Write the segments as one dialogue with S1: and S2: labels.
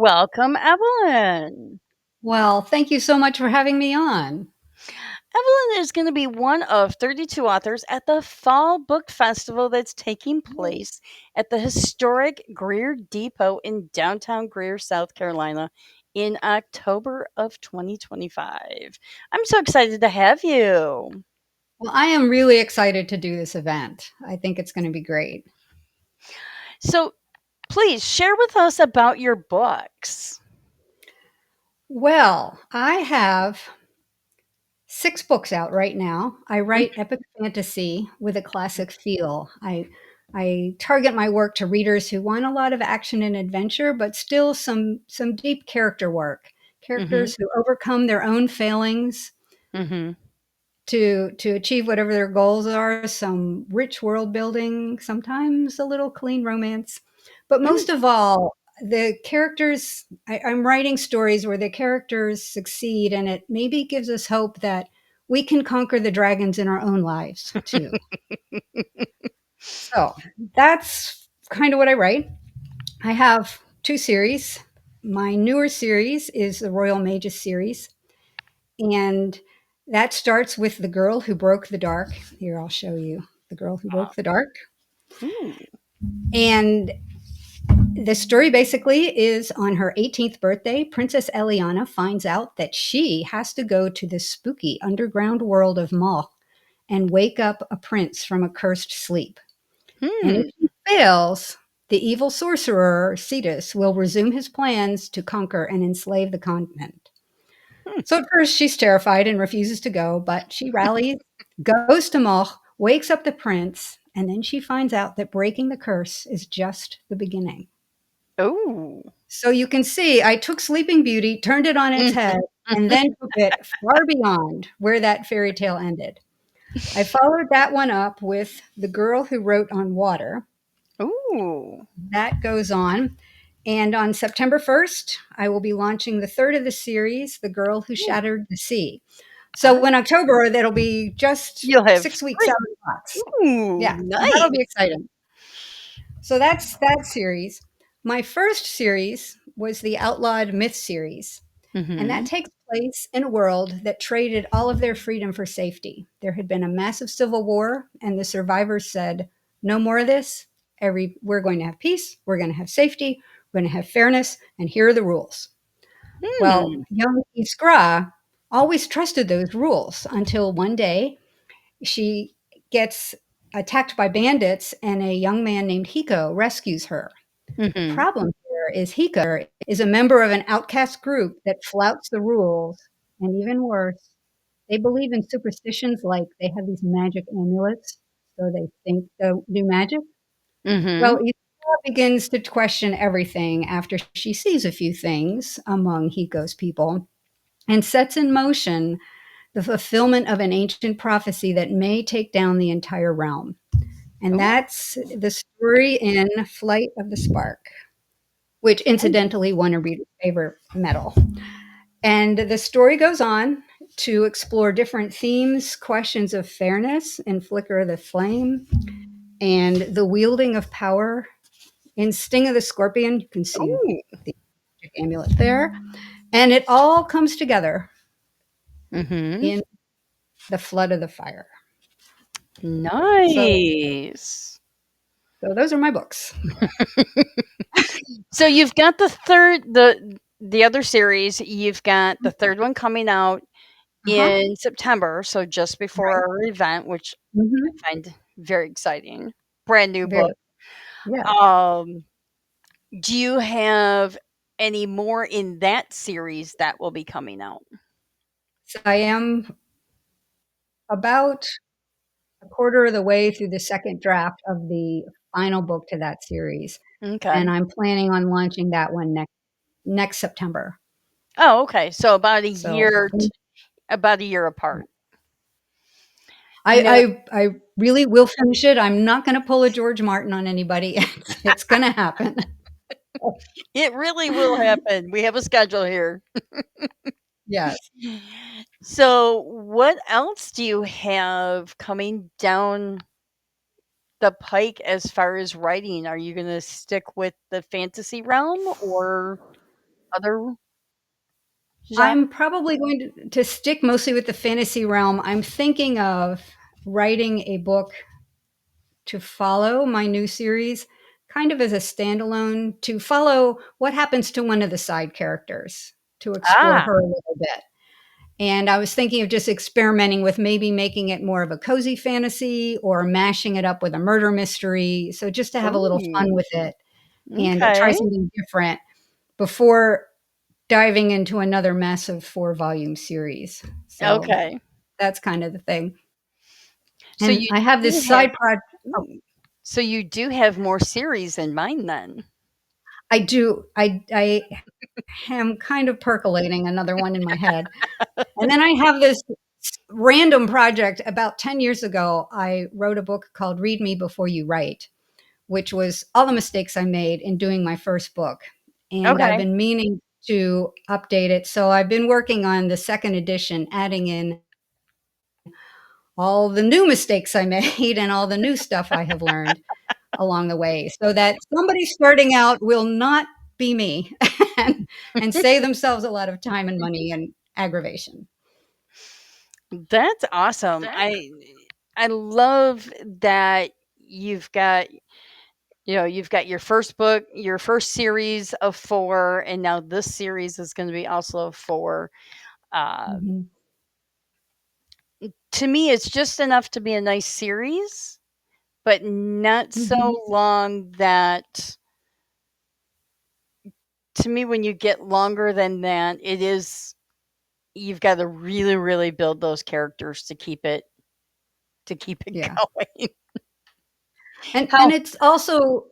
S1: Welcome, Evelyn.
S2: Well, thank you so much for having me on.
S1: Evelyn is going to be one of 32 authors at the Fall Book Festival that's taking
S2: Yay.
S1: place at the historic Greer Depot in downtown Greer, South Carolina in October of 2025. I'm so excited to have you.
S2: Well, I am really excited to do this event. I think it's going to be great.
S1: So, please share with us about your books.
S2: Well, I have 6 books out right now. I write epic fantasy with a classic feel. I target my work to readers who want a lot of action and adventure, but still some deep character work.
S1: Mm-hmm.
S2: Characters who overcome their own failings
S1: Mm-hmm.
S2: to achieve whatever their goals are, some rich world building, sometimes a little clean romance. But most of all, the characters, I'm writing stories where the characters succeed, and it maybe gives us hope that we can conquer the dragons in our own lives too. So that's kind of what I write. I have 2 series. My newer series is the Royal Mages series. And that starts with the girl who broke the dark. Here, I'll show you the girl who broke the dark.
S1: Ooh.
S2: And the story basically is on her 18th birthday, Princess Eliana finds out that she has to go to the spooky underground world of Moth and wake up a prince from a cursed sleep. And if
S1: Hmm.
S2: she fails, the evil sorcerer Cetus will resume his plans to conquer and enslave the continent. So at first she's terrified and refuses to go, but she rallies, goes to Moch, wakes up the prince, and then she finds out that breaking the curse is just the beginning.
S1: Oh.
S2: So you can see I took Sleeping Beauty, turned it on its head, and then took it far beyond where that fairy tale ended. I followed that one up with The Girl Who Wrote on Water.
S1: Ooh.
S2: That goes on. And on September 1st, I will be launching the third of the series, The Girl Who Shattered the Sea.
S1: Ah,
S2: So in October, that'll be just
S1: you'll have
S2: 6 weeks out
S1: three.
S2: of the box.
S1: Ooh,
S2: Yeah, so that'll be
S1: nice.
S2: exciting. So that's that series. My first series was the Outlawed Myth series, and that
S1: Mhm.
S2: takes place in a world that traded all of their freedom for safety. There had been a massive civil war, and the survivors said, "No more of this. We're going to have peace. We're going to have safety. We're going to have fairness, and here are the rules." Well,
S1: Hmm.
S2: young Iskra always trusted those rules until one day she gets attacked by bandits and a young man named Hiko rescues her. The
S1: Mhm.
S2: problem here is Hiko is a member of an outcast group that flouts the rules, and even worse, they believe in superstitions like they have these magic amulets, so they think they'll do magic. Well,
S1: Mhm.
S2: Isabella begins to question everything after she sees a few things among Hiko's people and sets in motion the fulfillment of an ancient prophecy that may take down the entire realm. And
S1: Ooh.
S2: that's the story in Flight of the Spark, which incidentally won a reader's favorite medal. And the story goes on to explore different themes, questions of fairness in Flicker of the Flame, and the wielding of power. In Sting of the Scorpion, you can see
S1: Ooh.
S2: the magic amulet there. And it all comes together
S1: Mhm.
S2: in the Flood of the Fire. So,
S1: Nice.
S2: so those are my books.
S1: So you've got the other series, you've got the third one coming out
S2: Uh-huh.
S1: in September, so just before
S2: Right.
S1: our event, which
S2: Mhm.
S1: I find very exciting. Brand new
S2: Very,
S1: book.
S2: yeah.
S1: Um, do you have any more in that series that will be coming out?
S2: So I am about a quarter of the way through the second draft of the final book to that series,
S1: Okay.
S2: and I'm planning on launching that one next September.
S1: Oh, okay. So
S2: So
S1: about a year apart. No,
S2: I really will finish it. I'm not going to pull a George Martin on anybody. It's going to happen.
S1: it really will happen. We have a schedule here.
S2: Yes.
S1: So, what else do you have coming down the pike as far as writing? Are you going to stick with the fantasy realm or other genre?
S2: I'm probably going to stick mostly with the fantasy realm. I'm thinking of writing a book to follow my new series, kind of as a standalone, to follow what happens to one of the side characters, to explore
S1: Ah,
S2: her a little bit. And I was thinking of just experimenting with maybe making it more of a cozy fantasy or mashing it up with a murder mystery. So just to have a little fun
S1: ooh,
S2: with it and try
S1: okay,
S2: something different before diving into another massive 4-volume series. So
S1: okay.
S2: that's kind of the thing.
S1: So
S2: And
S1: you
S2: I have
S1: do
S2: this
S1: have
S2: side project. Oh,
S1: ooh, so you do have more series in mind then?
S2: I do. I am kind of percolating another one in my head. And then I have this random project. About 10 years ago, I wrote a book called Read Me Before You Write, which was all the mistakes I made in doing my first book. And I've
S1: Okay.
S2: been meaning to update it. So I've been working on the second edition, adding in all the new mistakes I made and all the new stuff I have learned along the way so that somebody starting out will not be me and, and save themselves a lot of time and money and aggravation.
S1: That's awesome. I love that you've got you've got your first book, your first series of 4, and now this series is gonna be also of 4. Uh,
S2: Mhm.
S1: to me, it's just enough to be a nice series, but not so
S2: Mhm.
S1: long that to me, when you get longer than that, it is you've gotta really, really build those characters to keep it
S2: Yeah.
S1: going.
S2: And
S1: How
S2: it's also,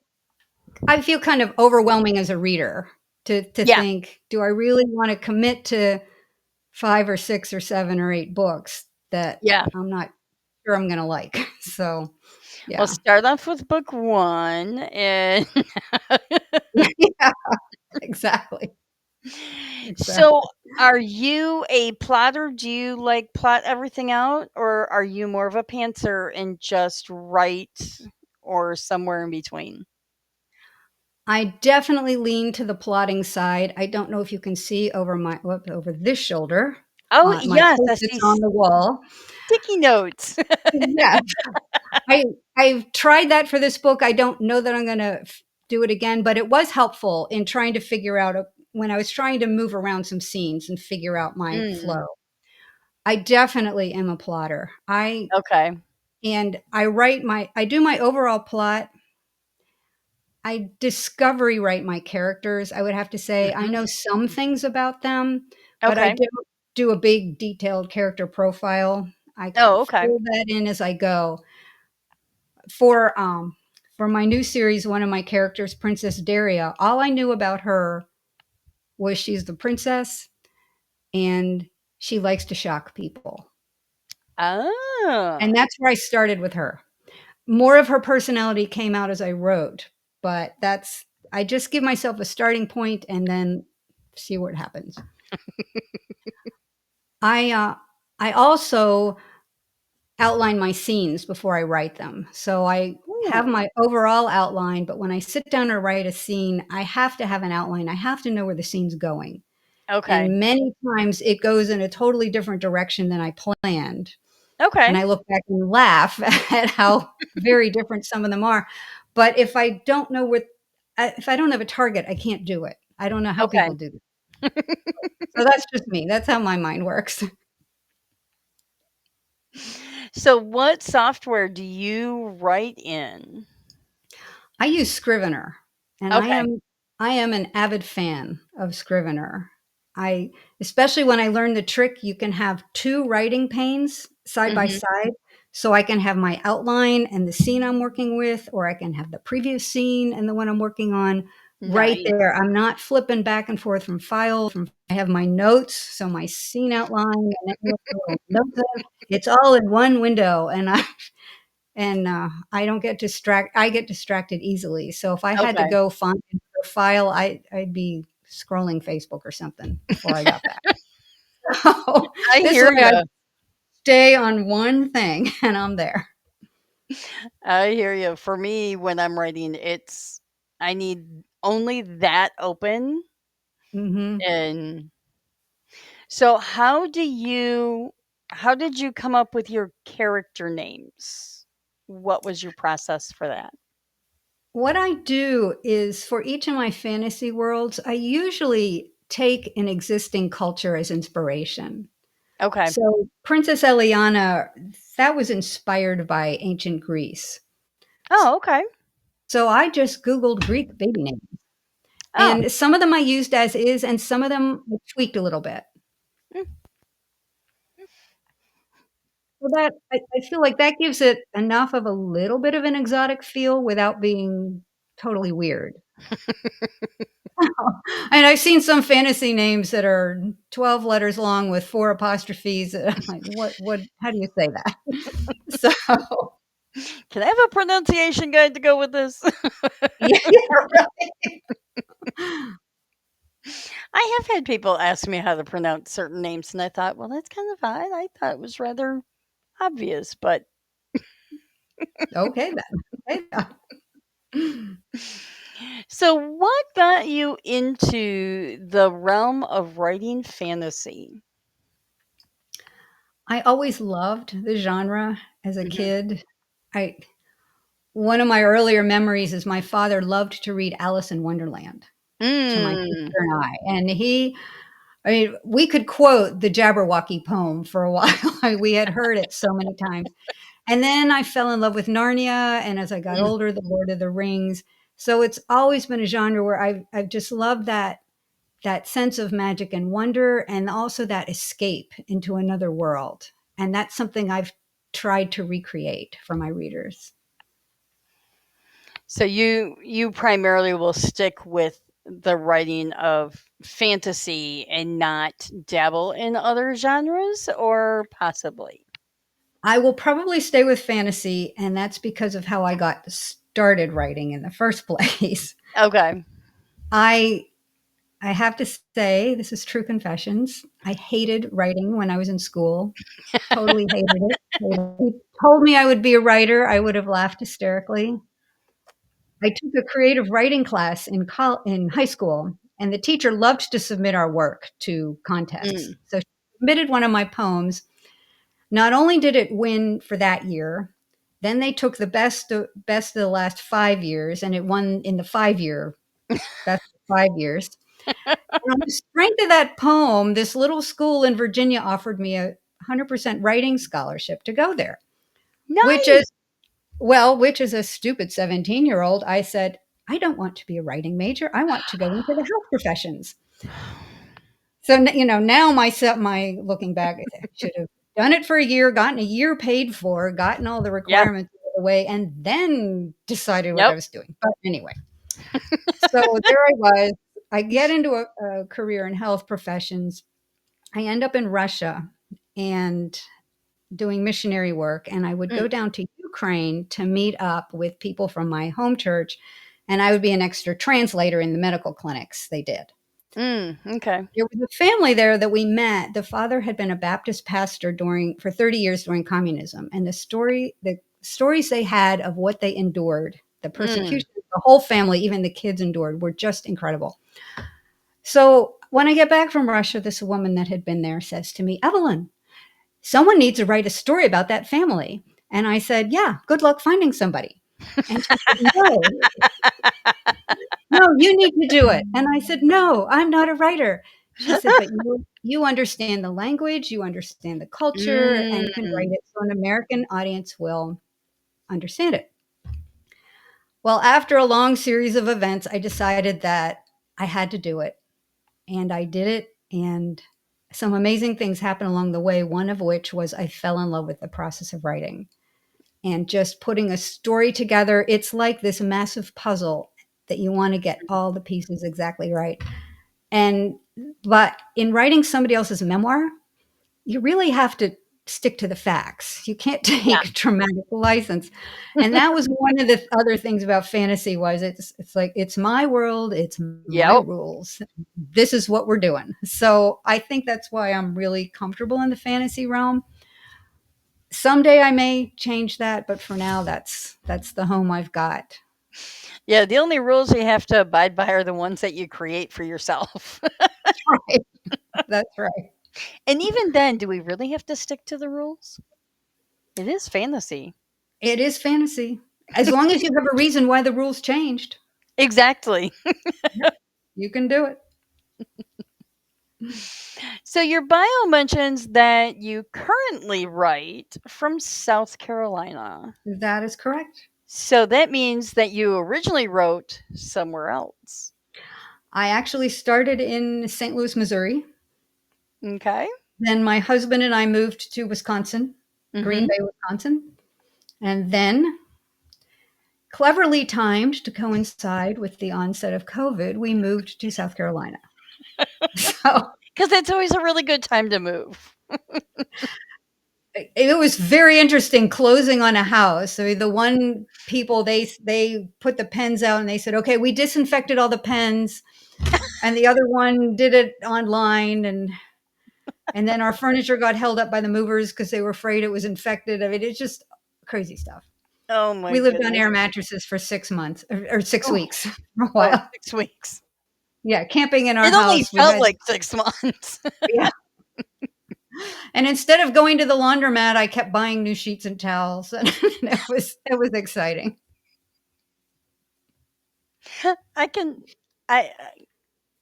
S2: I feel kind of overwhelming as a reader to
S1: Yeah,
S2: think, do I really want to commit to 5 or 6 or 7 or 8 books that
S1: yeah.
S2: I'm not sure I'm going to like? So,
S1: Well,
S2: yeah.
S1: start off with book 1 and
S2: Yeah, exactly.
S1: so,
S2: Exactly.
S1: are you a plotter? Do you, like, plot everything out, or are you more of a pantser and just write or somewhere in between?
S2: I definitely lean to the plotting side. I don't know if you can see over my over this shoulder,
S1: Oh,
S2: my
S1: yes, I see
S2: Post-its on the wall.
S1: sticky notes.
S2: Yeah, I I've tried that for this book. I don't know that I'm gonna do it again, but it was helpful in trying to figure out when I was trying to move around some scenes and figure out my
S1: Mm,
S2: flow. I definitely am a plotter.
S1: okay.
S2: I do my overall plot. I discovery write my characters, I would have to say. I
S1: Mhm.
S2: know some things about them, but I
S1: Okay.
S2: don't do a big detailed character profile. I kind
S1: Oh,
S2: of
S1: okay.
S2: fill that in as I go. For, um, for my new series, one of my characters, Princess Daria, all I knew about her was she's the princess and she likes to shock people.
S1: Oh,
S2: And that's where I started with her. More of her personality came out as I wrote, but that's I just give myself a starting point and then see what happens. I also outline my scenes before I write them. So I have
S1: ooh,
S2: my overall outline, but when I sit down to write a scene, I have to have an outline. I have to know where the scene's going.
S1: okay.
S2: And many times it goes in a totally different direction than I planned. And
S1: Okay.
S2: I look back and laugh at how very different some of them are. But if I don't have a target, I can't do it. I don't know how
S1: Okay.
S2: people do it. So that's just me. That's how my mind works.
S1: So, what software do you write in?
S2: I use Scrivener, and
S1: Okay.
S2: I am an avid fan of Scrivener. I especially when I learned the trick, you can have 2 writing panes side by
S1: Mhm.
S2: side, so I can have my outline and the scene I'm working with, or I can have the previous scene and the one I'm working on right
S1: Nice.
S2: there. I'm not flipping back and forth from files. I have my notes, so my scene outline and then little notes. It's all in one window, I don't get I get distracted easily. So if I had to
S1: Okay.
S2: go find a file, I'd be scrolling Facebook or something before I got back. So
S1: I
S2: this
S1: hear
S2: way I
S1: you.
S2: stay on one thing and I'm there.
S1: I hear you. For me, when I'm writing, I need only that open
S2: Mhm.
S1: And so how did you come up with your character names? What was your process for that?
S2: What I do is for each of my fantasy worlds, I usually take an existing culture as inspiration.
S1: Okay.
S2: So, Princess Eliana, that was inspired by ancient Greece.
S1: Oh, okay.
S2: So, I just Googled Greek baby names.
S1: Oh.
S2: And some of them I used as is, and some of them I tweaked a little bit.
S1: Mm.
S2: So that I feel like that gives it enough of a little bit of an exotic feel without being totally weird. And I've seen some fantasy names that are 12 letters long with 4 apostrophes. I'm like, what how do you say that? So,
S1: Can I have a pronunciation guide to go with this?
S2: yeah, right.
S1: I have had people ask me how to pronounce certain names, and I thought, well, that's kind of odd. I thought it was rather obvious, but
S2: Okay then. Okay then.
S1: so what got you into the realm of writing fantasy?
S2: I always loved the genre as a
S1: Mhm.
S2: kid. I One of my earlier memories is my father loved to read Alice in Wonderland to my
S1: Mm.
S2: sister and and I mean, we could quote the Jabberwocky poem for a while. We had heard it so many times. And then I fell in love with Narnia, and as I got
S1: Mm.
S2: older, The Lord of the Rings. So it's always been a genre where I've just loved that sense of magic and wonder, and also that escape into another world. And that's something I've tried to recreate for my readers.
S1: So you primarily will stick with the writing of fantasy and not dabble in other genres, or possibly?
S2: I will probably stay with fantasy, and that's because of how I got started writing in the first place.
S1: Okay.
S2: I I have to say, this is true confessions. I hated writing when I was in school. Totally hated it. If you told me I would be a writer, I would have laughed hysterically. I took a creative writing class in high school, and the teacher loved to submit our work to contests.
S1: Mm.
S2: So she submitted one of my poems. Not only did it win for that year, then they took the best of the last 5 years, and it won in the 5-year best of 5 years. And on the strength of that poem, this little school in Virginia offered me a 100% writing scholarship to go there, which
S1: Nice.
S2: is which is a stupid 17-year-old, I said, "I don't want to be a writing major. I want to go into the health professions." So, now my looking back, I should have done it for a year, gotten a year paid for, gotten all the
S1: Yeah.
S2: requirements out of the way, and then decided what I
S1: Yep.
S2: was doing. But anyway, so there I was. I get into a career in health professions. I end up in Russia and doing missionary work, and I would
S1: Mm.
S2: go down to Ukraine to meet up with people from my home church, and I would be an extra translator in the medical clinics they did.
S1: Mm. Okay.
S2: There was a family there that we met. The father had been a Baptist pastor during for 30 years during communism, and the stories they had of what they endured, the
S1: Mm.
S2: persecution the whole family, even the kids endured, were just incredible. So when I get back from Russia, this woman that had been there says to me, "Evelyn, someone needs to write a story about that family." And I said, "Yeah, good luck finding somebody." And she said, "No, you need to do it." And I said, "No, I'm not a writer." She said, "But you understand the language, you understand the culture, and can write
S1: Mm.
S2: it so an American audience will understand it." Well, after a long series of events, I decided that I had to do it, and I did it, and some amazing things happened along the way, one of which was I fell in love with the process of writing. And just putting a story together, it's like this massive puzzle that you wanna get all the pieces exactly right. And but in writing somebody else's memoir, you really have to stick to the facts. You can't
S1: Yeah.
S2: take dramatic license. And that was one of the other things about fantasy was it's like it's my world, it's my
S1: Yep.
S2: rules. This is what we're doing. So I think that's why I'm really comfortable in the fantasy realm. Someday I may change that, but for now that's the home I've got.
S1: Yeah, the only rules you have to abide by are the ones that you create for yourself.
S2: Right. That's right.
S1: And even then, do we really have to stick to the rules? It is fantasy.
S2: It is fantasy. As long as you have a reason why the rules changed,
S1: Exactly.
S2: yep, you can do it.
S1: So your bio mentions that you currently write from South Carolina.
S2: That is correct.
S1: So that means that you originally wrote somewhere else.
S2: I actually started in St. Louis, Missouri.
S1: Okay.
S2: Then my husband and I moved to Wisconsin, Green
S1: Mhm.
S2: Bay, Wisconsin. And then, cleverly timed to coincide with the onset of COVID, we moved to South Carolina. So
S1: Cuz that's always a really good time to move.
S2: it was very interesting closing on a house. I mean, the one people they put the pens out and they said, "Okay, we disinfected all the pens," and the other one did it online, and then our furniture got held up by the movers because they were afraid it was infected. I mean, it's just crazy stuff.
S1: Oh my
S2: We lived on
S1: goodness.
S2: air mattresses for 6 months or six
S1: Oh,
S2: weeks for a
S1: oh,
S2: while.
S1: 6 weeks.
S2: Yeah, camping in our
S1: It only
S2: house, we
S1: felt
S2: had
S1: like 6 months.
S2: yeah. And instead of going to the laundromat, I kept buying new sheets and towels, and it was exciting.
S1: I can I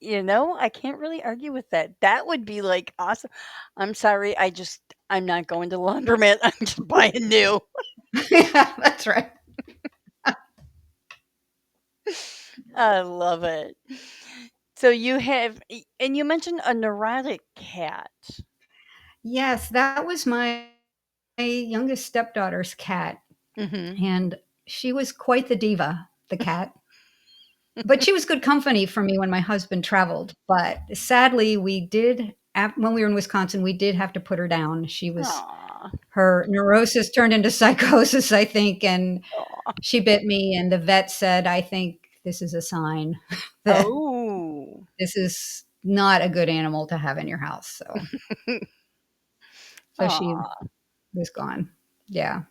S1: I can't really argue with that. That would be like awesome. I'm sorry, I'm not going to the laundromat. I'm just buying new.
S2: Yeah, that's right.
S1: I love it. So you have and you mentioned a neurotic cat.
S2: Yes, that was my youngest stepdaughter's cat,
S1: Mhm.
S2: and she was quite the diva, the cat. But she was good company for me when my husband traveled. But sadly, when we were in Wisconsin, we did have to put her down.
S1: Aw.
S2: Her neurosis turned into psychosis, I think, and
S1: Aw.
S2: she bit me. And the vet said, I think this is a sign that
S1: Oh.
S2: this is not a good animal to have in your house. So she
S1: Aw.
S2: was gone. Yeah.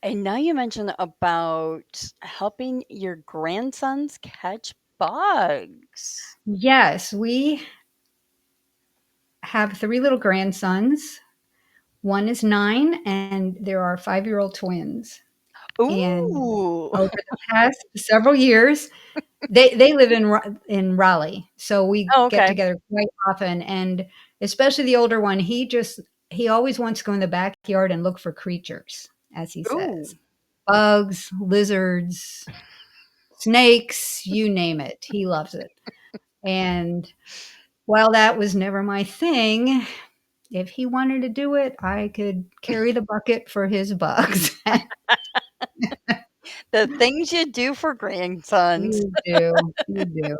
S1: And now you mentioned about helping your grandsons catch bugs.
S2: Yes, we have three little grandsons. One is 9, and there are 5-year-old twins. And
S1: Ooh.
S2: over the past several years, they live in Raleigh, so we
S1: Oh,
S2: get
S1: okay.
S2: together quite often, and especially the older one, he always wants to go in the backyard and look for creatures, as he
S1: Ooh.
S2: says. Bugs, lizards, snakes, you name it. He loves it. And while that was never my thing, if he wanted to do it, I could carry the bucket for his bugs.
S1: The things you do for grandsons.
S2: You do, you do.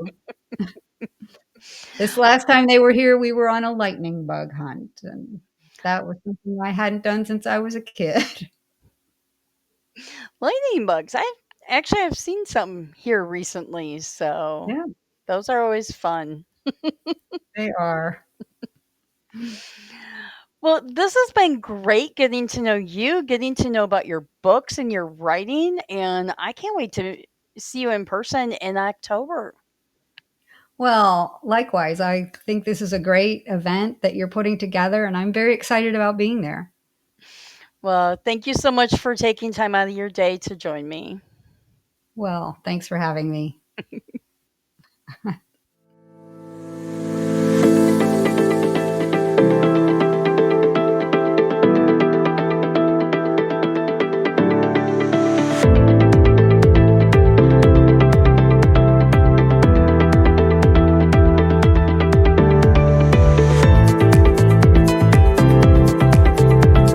S2: This last time they were here, we were on a lightning bug hunt, and that was something I hadn't done since I was a kid.
S1: Lightning bugs. I've seen some here recently, so
S2: Yeah,
S1: those are always fun.
S2: they are.
S1: Well, this has been great getting to know you, getting to know about your books and your writing, and I can't wait to see you in person in October.
S2: Well, likewise, I think this is a great event that you're putting together, and I'm very excited about being there.
S1: Well, thank you so much for taking time out of your day to join me.
S2: Well, thanks for having me.